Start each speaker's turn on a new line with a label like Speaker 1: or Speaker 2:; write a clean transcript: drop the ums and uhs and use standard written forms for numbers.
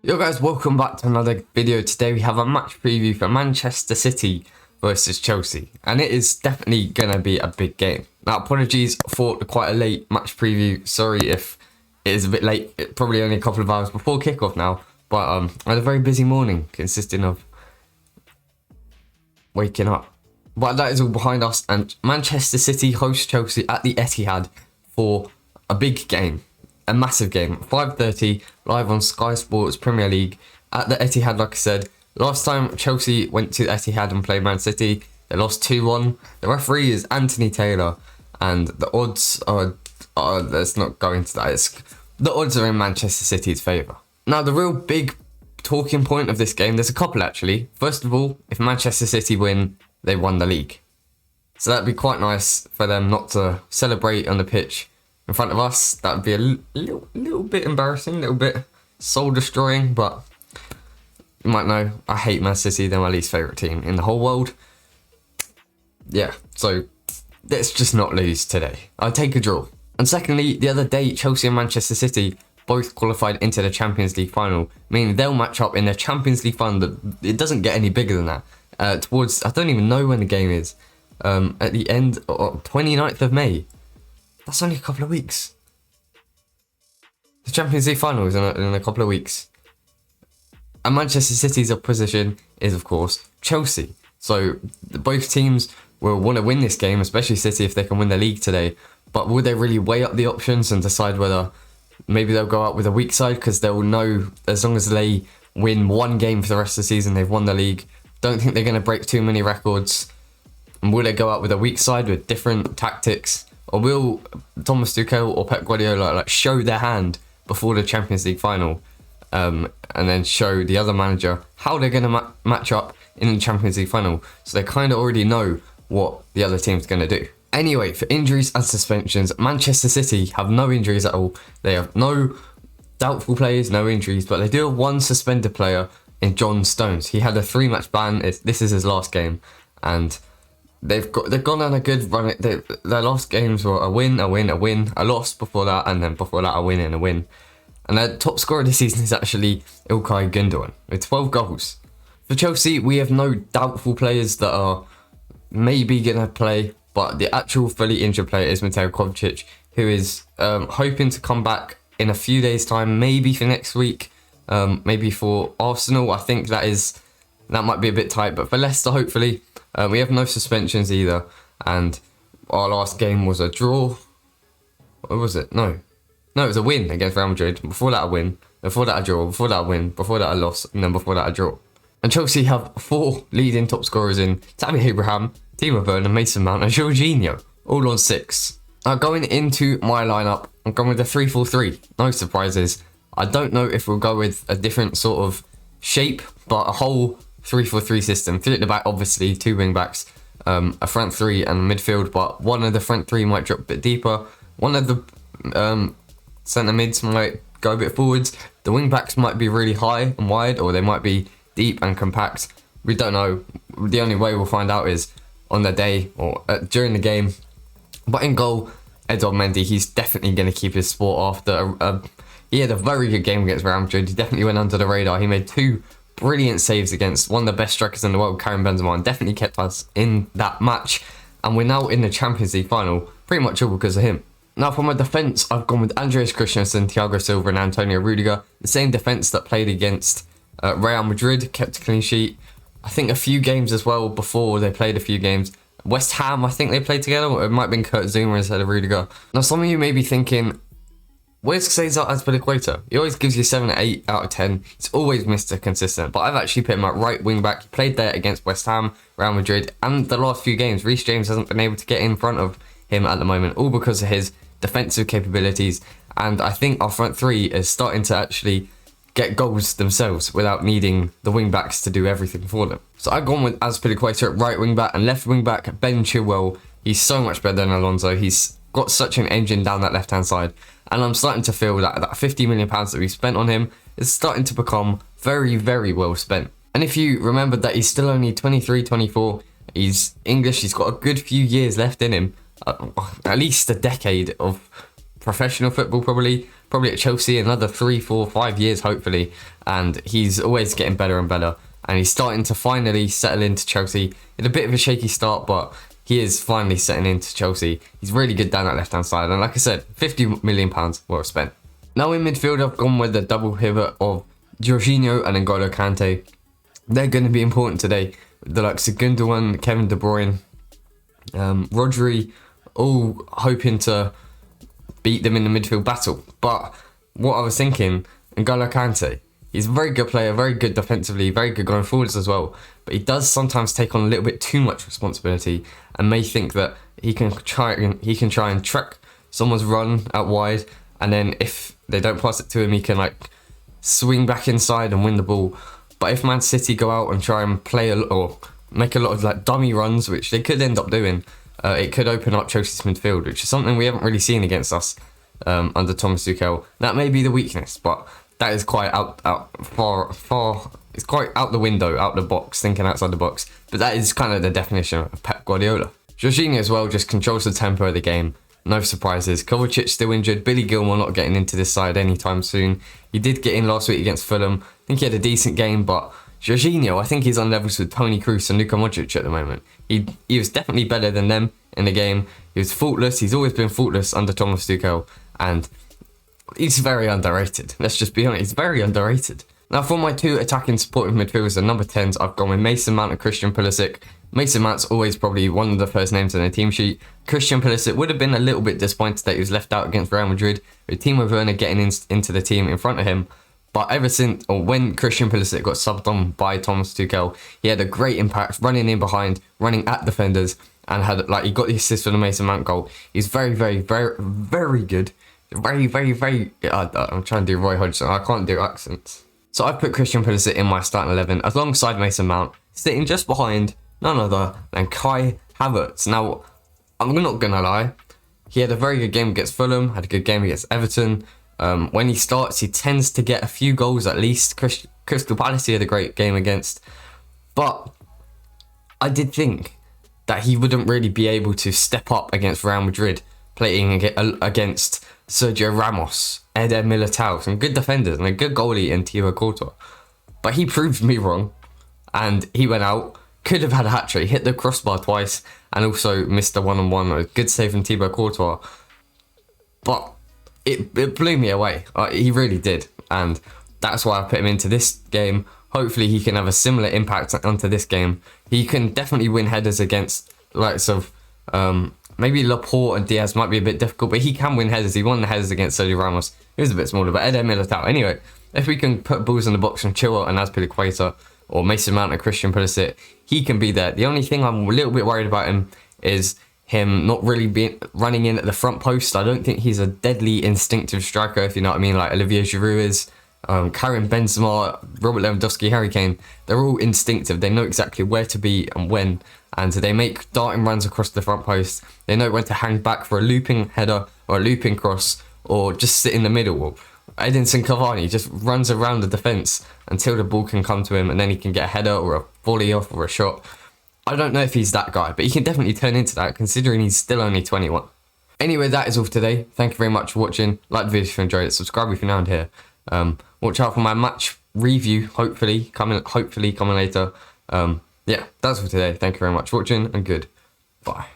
Speaker 1: Yo guys, welcome back to another video. Today we have a match preview for Manchester City versus Chelsea, and it is definitely going to be a big game. Now, apologies for quite a late match preview. Sorry if it is a bit late. It's probably only a couple of hours before kickoff now, but I had a very busy morning consisting of waking up. But that is all behind us, and Manchester City host Chelsea at the Etihad for a big game. A massive game, 5:30 live on Sky Sports Premier League at the Etihad. Like I said, last time Chelsea went to the Etihad and played Man City, they lost 2-1. The referee is Anthony Taylor, and the odds are let's not go into that. The odds are in Manchester City's favour. Now, the real big talking point of this game, there's a couple actually. First of all, if Manchester City win, they won the league. So that'd be quite nice for them not to celebrate on the pitch in front of us. That would be a little bit embarrassing, a little bit soul destroying, but you might know I hate Man City. They're my least favourite team in the whole world. Yeah, so let's just not lose today. I'll take a draw. And secondly, the other day, Chelsea and Manchester City both qualified into the Champions League final, meaning they'll match up in the Champions League final. It doesn't get any bigger than that. Towards, I don't even know when the game is, at the end of 29th of May. That's only a couple of weeks. The Champions League final is in a couple of weeks. And Manchester City's opposition is, of course, Chelsea. So both teams will want to win this game, especially City if they can win the league today. But will they really weigh up the options and decide whether maybe they'll go out with a weak side? Because they'll know as long as they win one game for the rest of the season, they've won the league. Don't think they're going to break too many records. And will they go out with a weak side with different tactics? Or will Thomas Tuchel or Pep Guardiola show their hand before the Champions League final, and then show the other manager how they're going to match up in the Champions League final, so they kind of already know what the other team's going to do. Anyway, for injuries and suspensions, Manchester City have no injuries at all. They have no doubtful players, no injuries, but they do have one suspended player in John Stones. He had a 3-match ban. This is his last game, and they've gone on a good run. Their last games were a win, a loss before that, and then before that a win and a win. And their top scorer this season is actually Ilkay Gundogan with 12 goals. For Chelsea, we have no doubtful players that are maybe going to play, but the actual fully injured player is Mateo Kovacic, who is hoping to come back in a few days' time, maybe for next week, maybe for Arsenal. I think that might be a bit tight, but for Leicester, hopefully. We have no suspensions either, and our last game was a draw. Or was it? No, it was a win against Real Madrid. Before that a win, before that a draw, before that a win, before that a loss, and then before that a draw. And Chelsea have 4 leading top scorers in Tammy Abraham, Timo Werner, Mason Mount and Jorginho, all on 6. Now, going into my lineup, I'm going with a 3-4-3. No surprises. I don't know if we'll go with a different sort of shape, but a whole 3-4-3 system. 3 at the back, obviously, 2 wing backs, a front 3 and midfield, but one of the front 3 might drop a bit deeper. One of the centre mids might go a bit forwards. The wing backs might be really high and wide, or they might be deep and compact. We don't know. The only way we'll find out is on the day or during the game. But in goal, Edouard Mendy, he's definitely going to keep his spot after he had a very good game against Real Madrid. He definitely went under the radar. He made 2 brilliant saves against one of the best strikers in the world, Karim Benzema, and definitely kept us in that match. And we're now in the Champions League final, pretty much all because of him. Now, for my defence, I've gone with Andreas Christensen, Thiago Silva and Antonio Rudiger. The same defence that played against Real Madrid, kept a clean sheet. I think a few games as well before they played a few games. West Ham, I think they played together, or it might have been Kurt Zouma instead of Rudiger. Now, some of you may be thinking, where's Cesar Azpilicueta? He always gives you 7 or 8 out of 10. He's always Mr. Consistent. But I've actually put him at right wing back. He played there against West Ham, Real Madrid, and the last few games. Reece James hasn't been able to get in front of him at the moment, all because of his defensive capabilities. And I think our front 3 is starting to actually get goals themselves without needing the wing backs to do everything for them. So I've gone with Azpilicueta at right wing back, and left wing back Ben Chilwell. He's so much better than Alonso. He's got such an engine down that left hand side. And I'm starting to feel that £50 million that we've spent on him is starting to become very, very well spent. And if you remember that he's still only 23, 24, he's English, he's got a good few years left in him, at least a decade of professional football, probably at Chelsea another 3, 4, 5 years hopefully, and he's always getting better and better, and he's starting to finally settle into Chelsea. It's a bit of a shaky start, but he is finally setting into Chelsea. He's really good down that left hand side, and like I said, £50 million well spent. Now in midfield, I've gone with the double pivot of Jorginho and N'Golo Kante. They're going to be important today. The likes of Gundogan, Kevin De Bruyne, Rodri, all hoping to beat them in the midfield battle. But what I was thinking, N'Golo Kante, he's a very good player, very good defensively, very good going forwards as well. But he does sometimes take on a little bit too much responsibility and may think that he can try and track someone's run out wide, and then if they don't pass it to him, he can like swing back inside and win the ball. But if Man City go out and try and play or make a lot of like dummy runs, which they could end up doing, it could open up Chelsea's midfield, which is something we haven't really seen against us under Thomas Tuchel. That may be the weakness, but that is quite far. It's quite out the window, out the box, thinking outside the box. But that is kind of the definition of Pep Guardiola. Jorginho as well just controls the tempo of the game. No surprises. Kovacic still injured. Billy Gilmour not getting into this side anytime soon. He did get in last week against Fulham. I think he had a decent game, but Jorginho, I think he's on levels with Toni Kroos and Luka Modric at the moment. He was definitely better than them in the game. He was faultless. He's always been faultless under Thomas Tuchel, and he's very underrated. Let's just be honest, he's very underrated. Now for my two attacking supportive midfielders and number 10s, I've gone with Mason Mount and Christian Pulisic. Mason Mount's always probably one of the first names on the team sheet. Christian Pulisic would have been a little bit disappointed that he was left out against Real Madrid, with Timo Werner getting into the team in front of him. But ever since, or when Christian Pulisic got subbed on by Thomas Tuchel, he had a great impact, running in behind, running at defenders, and he got the assist for the Mason Mount goal. He's very, very, very, very good. Very, very, very. I'm trying to do Roy Hodgson. I can't do accents. So I've put Christian Pulisic in my starting 11 alongside Mason Mount, sitting just behind none other than Kai Havertz. Now, I'm not gonna lie, he had a very good game against Fulham, had a good game against Everton. When he starts, he tends to get a few goals at least. Crystal Palace he had a great game against, but I did think that he wouldn't really be able to step up against Real Madrid, playing against Sergio Ramos, Eder Militao, some good defenders and a good goalie in Thibaut Courtois. But he proved me wrong, and he went out, could have had a hat-trick, hit the crossbar twice, and also missed a one-on-one. A good save from Thibaut Courtois. But it blew me away. He really did, and that's why I put him into this game. Hopefully he can have a similar impact onto this game. He can definitely win headers against likes of maybe Laporte and Diaz might be a bit difficult, but he can win headers. He won the headers against Sergio Ramos. He was a bit smaller, but Eder Militao. Anyway, if we can put balls in the box from Chilwell and Azpilicueta or Mason Mount and Christian Pulisic, he can be there. The only thing I'm a little bit worried about him is him not really running in at the front post. I don't think he's a deadly instinctive striker, if you know what I mean, like Olivier Giroud is. Karim Benzema, Robert Lewandowski, Harry Kane, they're all instinctive. They know exactly where to be and when, and they make darting runs across the front post. They know when to hang back for a looping header or a looping cross, or just sit in the middle. Edinson Cavani just runs around the defence until the ball can come to him, and then he can get a header or a volley off or a shot. I don't know if he's that guy, but he can definitely turn into that, considering he's still only 21. Anyway, that is all for today. Thank you very much for watching. Like the video if you enjoyed it. Subscribe if you're new here. Watch out for my match review, hopefully coming later. Yeah, that's all for today. Thank you very much for watching, and goodbye.